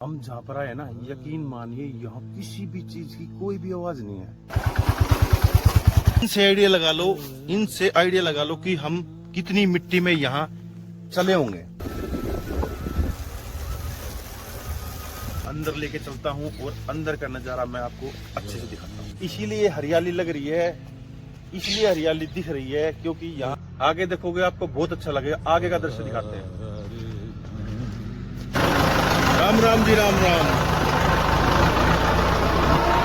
हम जहाँ पर आए ना, यकीन मानिए यहाँ किसी भी चीज की कोई भी आवाज नहीं है। इनसे आइडिया लगा लो कि हम कितनी मिट्टी में यहाँ चले होंगे। अंदर लेके चलता हूँ और अंदर का नजारा मैं आपको अच्छे से दिखाता हूँ। इसीलिए हरियाली लग रही है, इसलिए हरियाली दिख रही है क्योंकि यहाँ आगे देखोगे आपको बहुत अच्छा लगेगा। आगे का दृश्य दिखाते हैं। राम राम जी, राम राम।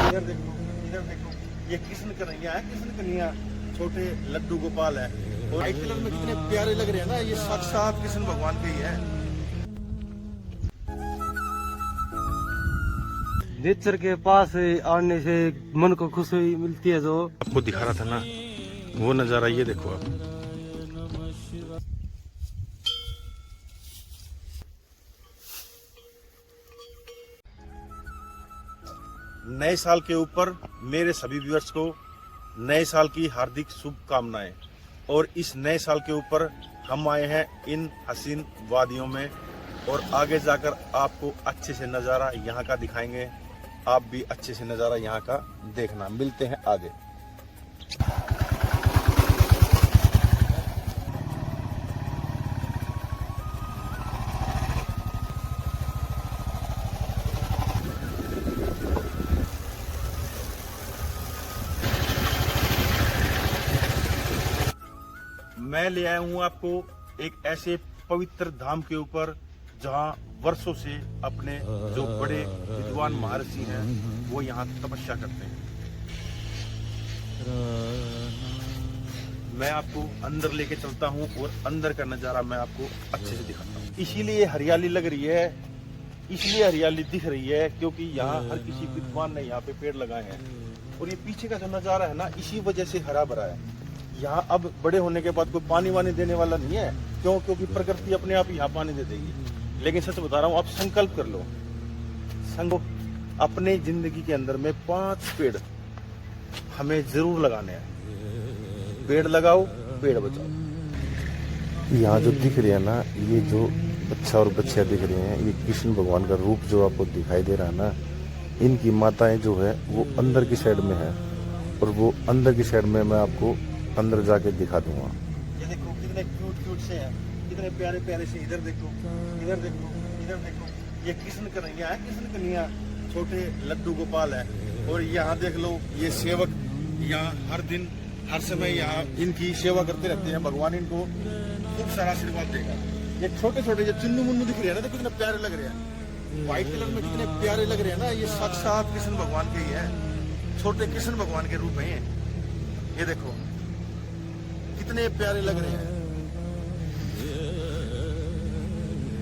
इधर देखो, ये कृष्ण कन्हैया है, कृष्ण कन्हैया छोटे लड्डू गोपाल है। और व्हाइट कलर में कितने प्यारे लग रहे हैं ना, ये साक्षात कृष्ण भगवान के ही है। नेचर के पास आने से मन को खुशी मिलती है। जो आपको दिखा रहा था ना, वो नजारा ये देखो आप। नए साल के ऊपर मेरे सभी व्यूअर्स को नए साल की हार्दिक शुभकामनाएं। और इस नए साल के ऊपर हम आए हैं इन हसीन वादियों में, और आगे जाकर आपको अच्छे से नज़ारा यहाँ का दिखाएंगे। आप भी अच्छे से नज़ारा यहाँ का देखना। मिलते हैं आगे। मैं ले आया हूँ आपको एक ऐसे पवित्र धाम के ऊपर जहाँ वर्षों से अपने जो बड़े विद्वान महर्षि हैं वो यहाँ तपस्या करते हैं। मैं आपको अंदर लेके चलता हूँ और अंदर का नजारा मैं आपको अच्छे से दिखाता हूँ। इसीलिए हरियाली लग रही है, इसलिए हरियाली दिख रही है क्योंकि यहाँ हर किसी विद्वान ने यहाँ पे पेड़ लगाए हैं। और ये पीछे का जो नजारा है ना, इसी वजह से हरा भरा है। यहाँ अब बड़े होने के बाद कोई पानी वानी देने वाला नहीं है। क्यों? क्योंकि प्रकृति अपने आप यहाँ पानी दे देगी। लेकिन सच बता रहा हूँ, आप संकल्प कर लो, अपने जिंदगी के अंदर में 5 पेड़ हमें जरूर लगाने हैं। पेड़ लगाओ, पेड़ बचाओ। यहाँ जो दिख रही है ना, ये जो बच्चा और बच्चियां दिख रही हैं, ये कृष्ण भगवान का रूप जो आपको दिखाई दे रहा है ना, इनकी माताएं जो है वो अंदर की साइड में है। और वो अंदर की साइड में मैं आपको अंदर जाके दिखा दूंगा। ये देखो कितने क्यूट से हैं, कितने प्यारे प्यारे से। इधर देखो, इधर देखो, इधर देखो, ये कृष्ण कन्हैया है, कृष्ण कन्हैया छोटे लड्डू गोपाल है। और यहाँ देख लो, ये सेवक यहाँ हर दिन हर समय यहाँ इनकी सेवा करते रहते हैं। भगवान इनको खूब सारा आशीर्वाद देगा। ये छोटे छोटे जो चुन्नू मुन्नू दिख रहे हैं ना, कितने प्यारे लग रहे हैं। व्हाइट कलर में कितने प्यारे लग रहे हैं ना, ये साक्षात कृष्ण भगवान के ही है। छोटे कृष्ण भगवान के रूप में ये देखो कितने प्यारे लग रहे हैं।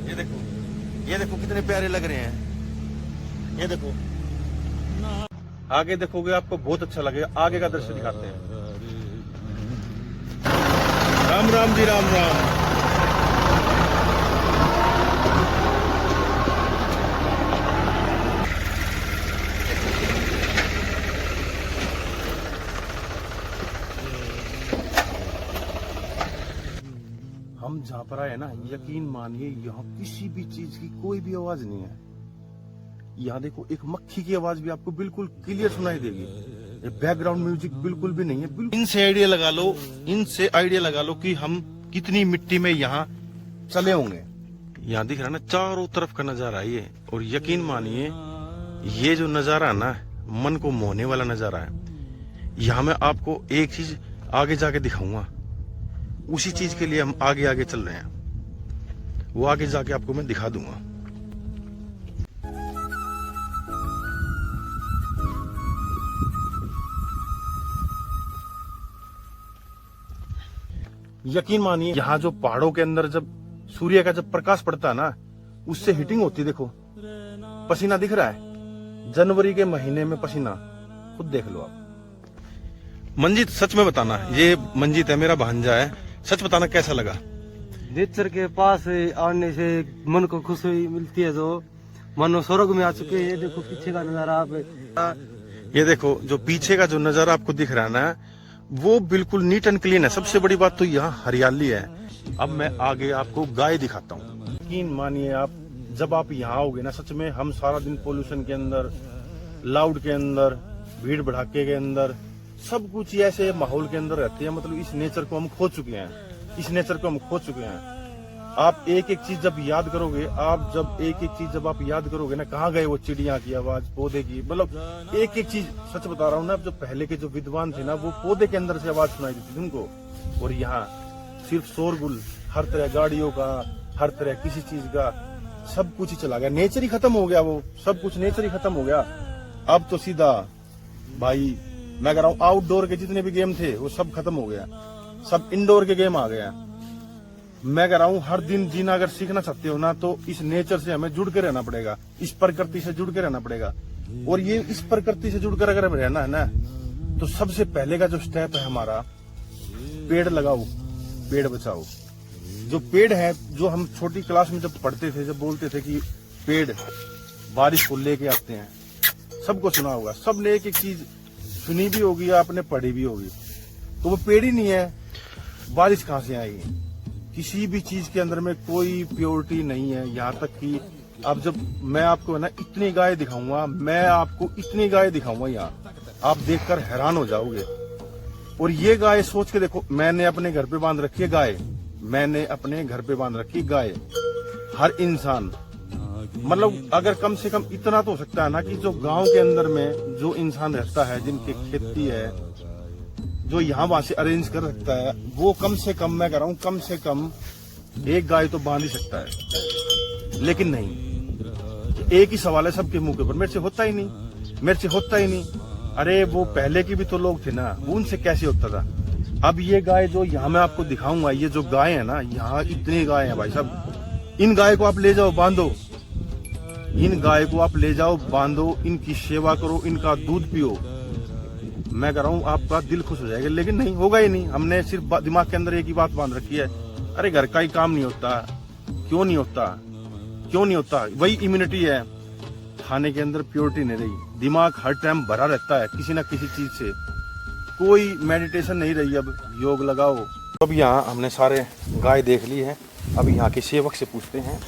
ये देखो कितने प्यारे लग रहे हैं। ये देखो, आगे देखोगे आपको बहुत अच्छा लगेगा। आगे का दृश्य दिखाते हैं। राम राम जी, राम राम। हम जहाँ पर आए ना, यकीन मानिए यहाँ किसी भी चीज की कोई भी आवाज नहीं है। यहाँ देखो, एक मक्खी की आवाज भी आपको बिल्कुल क्लियर सुनाई देगी। ये बैकग्राउंड म्यूजिक बिल्कुल भी नहीं है। इनसे आइडिया लगा लो कि हम कितनी मिट्टी में यहाँ चले होंगे। यहाँ दिख रहा है ना, चारों तरफ का नजारा ये। और यकीन मानिए ये जो नजारा है ना, मन को मोहने वाला नजारा है। यहाँ मैं आपको एक चीज आगे जाके दिखाऊंगा। उसी चीज के लिए हम आगे आगे चल रहे हैं। वो आगे जाके आपको मैं दिखा दूंगा। यकीन मानिए यहाँ जो पहाड़ों के अंदर जब सूर्य का जब प्रकाश पड़ता है ना, उससे हीटिंग होती है। देखो पसीना दिख रहा है, जनवरी के महीने में पसीना, खुद देख लो आप। मंजीत, सच में बताना, ये मंजीत है, मेरा भांजा है। सच बताना कैसा लगा? नेचर के पास आने से मन को खुशी मिलती है। जो मानो स्वर्ग में आ चुके हैं। ये देखो पीछे का नजारा आप। ये देखो जो पीछे का जो नजारा आपको दिख रहा है ना, वो बिल्कुल नीट एंड क्लीन है। सबसे बड़ी बात तो यहाँ हरियाली है। अब मैं आगे आपको गाय दिखाता हूँ। यकीन मानिए आप, जब आप यहाँ आओगे ना, सच में हम सारा दिन पोल्यूशन के अंदर, लाउड के अंदर, भीड़ भड़ाके के अंदर, सब कुछ ऐसे माहौल के अंदर रहते हैं। मतलब इस नेचर को हम खो चुके हैं, इस नेचर को हम खो चुके हैं। आप एक एक चीज जब याद करोगे, जब आप याद करोगे ना, कहाँ गए वो चिड़िया की आवाज, पौधे की, मतलब एक एक चीज। सच बता रहा हूँ ना, जो पहले के जो विद्वान थे ना, वो पौधे के अंदर से आवाज सुनाई देती थी उनको। और यहाँ सिर्फ शोरगुल, हर तरह गाड़ियों का, हर तरह किसी चीज का, सब कुछ ही चला गया। नेचर ही खत्म हो गया, वो सब कुछ नेचर ही खत्म हो गया। अब तो सीधा भाई मैं कह रहा हूँ, आउटडोर के जितने भी गेम थे वो सब खत्म हो गया, सब इंडोर के गेम आ गया। मैं कह रहा हूँ, हर दिन जीना अगर सीखना चाहते हो ना, तो इस नेचर से हमें जुड़ के रहना पड़ेगा, इस प्रकृति से जुड़ के रहना पड़ेगा। और ये इस प्रकृति से जुड़कर अगर रहना है ना, तो सबसे पहले का जो स्टेप है हमारा, पेड़ लगाओ, पेड़ बचाओ। जो पेड़ है, जो हम छोटी क्लास में जब पढ़ते थे, जब बोलते थे कि पेड़ बारिश को लेके आते हैं, सबको सुना होगा, सबने एक एक चीज सुनी भी होगी, आपने पढ़ी भी होगी। तो वो पेड़ ही नहीं है, बारिश कहाँ से आएगी? किसी भी चीज के अंदर में कोई प्योरिटी नहीं है। यहाँ तक कि अब जब मैं आपको है ना इतनी गाय दिखाऊंगा, मैं आपको इतनी गाय दिखाऊंगा यहाँ, आप देखकर हैरान हो जाओगे। और ये गाय सोच के देखो, मैंने अपने घर पे बांध रखी है गाय, मैंने अपने घर पे बांध रखी गाय। हर इंसान, मतलब अगर कम से कम इतना तो हो सकता है ना, कि जो गांव के अंदर में जो इंसान रहता है, जिनकी खेती है, जो यहाँ वहां से अरेंज कर सकता है, वो कम से कम, मैं कह रहा हूँ, कम से कम एक गाय तो बांध ही सकता है। लेकिन नहीं, एक ही सवाल है सबके मुंह के ऊपर, मेरे से होता ही नहीं, मेरे से होता ही नहीं। अरे वो पहले की भी तो लोग थे ना, वो उनसे कैसे होता था? अब ये गाय जो यहाँ मैं आपको दिखाऊंगा, ये जो गाय है ना, यहाँ इतनी गाय है भाई साहब, इन गाय को आप ले जाओ, बांधो, इन गाय को आप ले जाओ, बांधो, इनकी सेवा करो, इनका दूध पियो। मैं कह रहा हूँ आपका दिल खुश हो जाएगा। लेकिन नहीं, होगा ही नहीं। हमने सिर्फ दिमाग के अंदर एक ही बात बांध रखी है, अरे घर का ही काम नहीं होता। क्यों नहीं होता? क्यों नहीं होता? वही इम्यूनिटी है, खाने के अंदर प्योरिटी नहीं रही, दिमाग हर टाइम भरा रहता है किसी ना किसी चीज से, कोई मेडिटेशन नहीं रही। अब योग लगाओ। अब यहाँ हमने सारे गाय देख ली है, अब यहाँ के सेवक से पूछते हैं।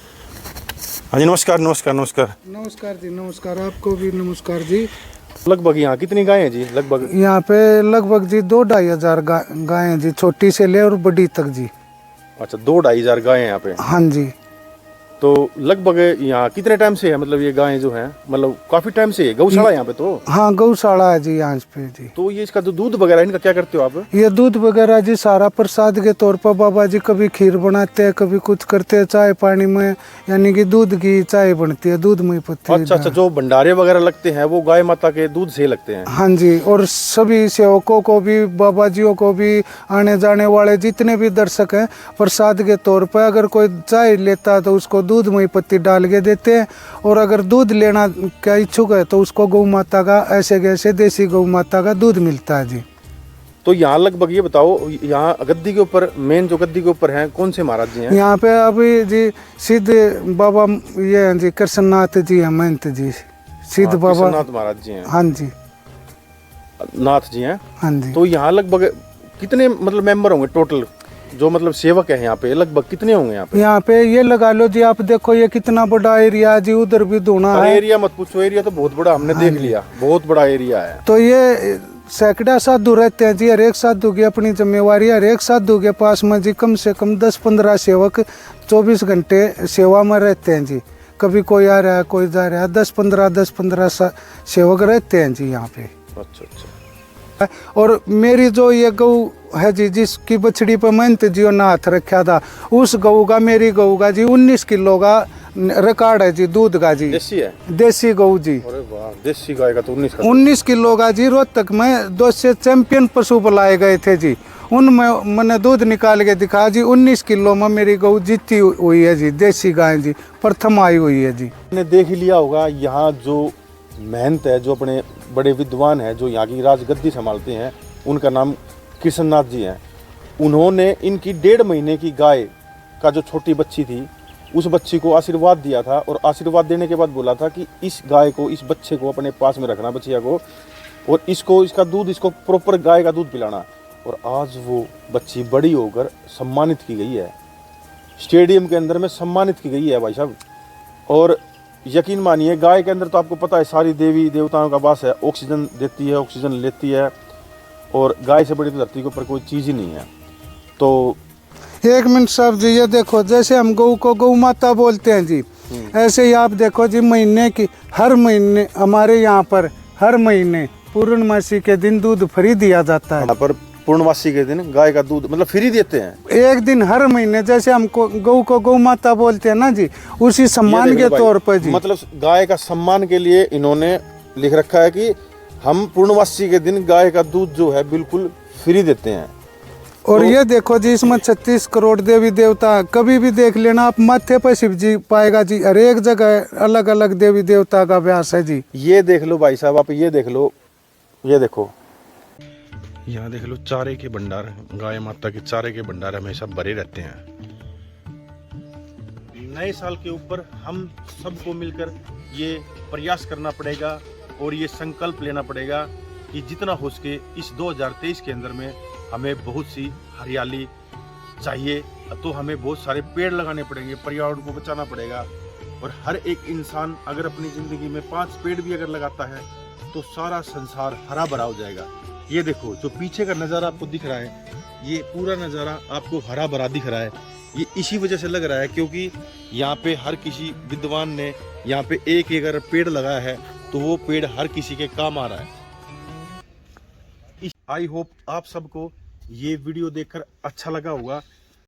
हाँ जी, नमस्कार नमस्कार नमस्कार। नमस्कार जी, नमस्कार, आपको भी नमस्कार जी। लगभग यहाँ कितनी गाय हैं जी? लगभग यहाँ पे लगभग जी 2-2.5 हजार गाय हैं जी, छोटी से ले और बड़ी तक जी। अच्छा, 2-2.5 हजार गाय हैं यहाँ पे? हाँ जी। तो लगभग यहाँ कितने टाइम से है, मतलब ये गायें जो हैं, मतलब काफी टाइम से है गौशाला यहाँ पे? तो हाँ, गौशाला है जी यहाँ पे जी। तो ये इसका जो दूध वगैरह, इनका क्या करते हो आप? ये दूध वगैरह जी सारा प्रसाद के तौर पर बाबा जी कभी खीर बनाते हैं, कभी कुछ करते हैं, चाय पानी में, यानी कि दूध की चाय बनती है, दूध में पत्ती। अच्छा अच्छा, जो भंडारे वगैरह लगते हैं वो गाय माता के दूध से लगते हैं? हाँ जी। और सभी सेवकों को भी, बाबा जियों को भी, आने जाने वाले जितने भी दर्शक हैं, प्रसाद के तौर पर अगर कोई चाय लेता है तो उसको दूध में पत्ती डाल के देते हैं। और अगर दूध लेना का इच्छुक है तो उसको गौ माता का, ऐसे कैसे देसी गौ माता का दूध मिलता है जी। तो यहाँ लगभग ये बताओ, यहाँ गद्दी के ऊपर, मेन जो गद्दी के ऊपर हैं, कौन से महाराज जी हैं यहाँ पे? अभी जी सिद्ध बाबा ये हैं जी, कृष्णनाथ जी हैं, महंत जी, सिद्ध बाबा कृष्णनाथ महाराज जी हैं। हाँ जी, नाथ जी हैं। हाँ जी। तो यहाँ लगभग कितने मतलब मेंबर होंगे टोटल, जो मतलब सेवक है यहाँ पे, लगभग कितने होंगे यहाँ पे? यहाँ पे ये लगा लो जी, आप देखो ये कितना बड़ा एरिया है जी, उधर भी धोना है। एरिया मत पूछो, एरिया तो बहुत बड़ा, हमने देख लिया, बहुत बड़ा एरिया है। तो ये सैकड़ा साधु रहते हैं जी, हर एक साधु की अपनी जिम्मेवारी, हर एक साधु के पास में जी कम से कम 10-15 सेवक 24 घंटे सेवा में रहते हैं जी। कभी कोई आ रहा है, कोई जा रहा है, 10-15 सेवक रहते हैं जी यहाँ पे। अच्छा अच्छा। और मेरी जो ये गऊ है जी, जिसकी बछड़ी पर महंत जी ने हाथ रखा था, उस गऊ का, मेरी गऊ का जी 19 किलो का रिकॉर्ड है जी दूध का जी। देसी है? देसी गऊ जी। अरे वाह, देसी गाय का तो 19 किलो का जी। रोहतक में 2 से चैंपियन पशु बुलाए गए थे जी, उनमें मैंने दूध निकाल के दिखा जी, 19 किलो में मेरी गऊ जीती हुई है जी, देसी गाय जी, प्रथम आई हुई है जी। आपने देख ही लिया होगा, यहाँ जो महंत है, जो अपने बड़े विद्वान है, जो यहाँ की राजगद्दी संभालते हैं, उनका नाम कृष्णनाथ जी हैं। उन्होंने इनकी 1.5 महीने की गाय का जो छोटी बच्ची थी, उस बच्ची को आशीर्वाद दिया था, और आशीर्वाद देने के बाद बोला था कि इस गाय को, इस बच्चे को अपने पास में रखना, बच्चिया को, और इसको, इसका दूध, इसको प्रॉपर गाय का दूध पिलाना। और आज वो बच्ची बड़ी होकर सम्मानित की गई है, स्टेडियम के अंदर में सम्मानित की गई है भाई साहब। और यकीन मानिए गाय के अंदर तो आपको पता है सारी देवी देवताओं का वास है, ऑक्सीजन देती है, ऑक्सीजन लेती है, और गाय से बड़ी तो धरती के ऊपर कोई चीज़ ही नहीं है। तो 1 मिनट साहब जी, ये देखो जैसे हम गऊ को गौ माता बोलते हैं जी, ऐसे ही आप देखो जी महीने की हर महीने हमारे यहाँ पर हर महीने पूर्णमासी के दिन दूध फ्री दिया जाता है। यहाँ पर पूर्णमासी के दिन गाय का दूध मतलब फ्री देते हैं। एक दिन हर महीने, जैसे हमको गऊ को गौ माता बोलते हैं ना जी, उसी सम्मान के तौर पर जी, मतलब गाय का सम्मान के लिए इन्होंने लिख रखा है कि हम पूर्णमासी के दिन गाय का दूध जो है बिल्कुल फ्री देते हैं। और ये देखो जी इसमें 36 करोड़ देवी देवता, कभी भी देख लेना आप, माथे पर शिव जी पाएगा जी, हर एक जगह अलग अलग देवी देवता का व्यास है जी। ये देख लो भाई साहब, आप ये देख लो, ये देखो, यहाँ देख लो चारे के भंडार, गाय माता के चारे के भंडार हमेशा भरे रहते हैं। नए साल के ऊपर हम सबको मिलकर ये प्रयास करना पड़ेगा और ये संकल्प लेना पड़ेगा कि जितना हो सके इस 2023 के अंदर में हमें बहुत सी हरियाली चाहिए, तो हमें बहुत सारे पेड़ लगाने पड़ेंगे, पर्यावरण को बचाना पड़ेगा। और हर एक इंसान अगर अपनी ज़िंदगी में 5 पेड़ भी अगर लगाता है तो सारा संसार हरा भरा हो जाएगा। ये देखो जो पीछे का नज़ारा आपको दिख रहा है, ये पूरा नज़ारा आपको हरा भरा दिख रहा है। ये इसी वजह से लग रहा है क्योंकि यहाँ पे हर किसी विद्वान ने यहाँ पे एक अगर पेड़ लगाया है तो वो पेड़ हर किसी के काम आ रहा है। आई होप आप सबको ये वीडियो देखकर अच्छा लगा होगा।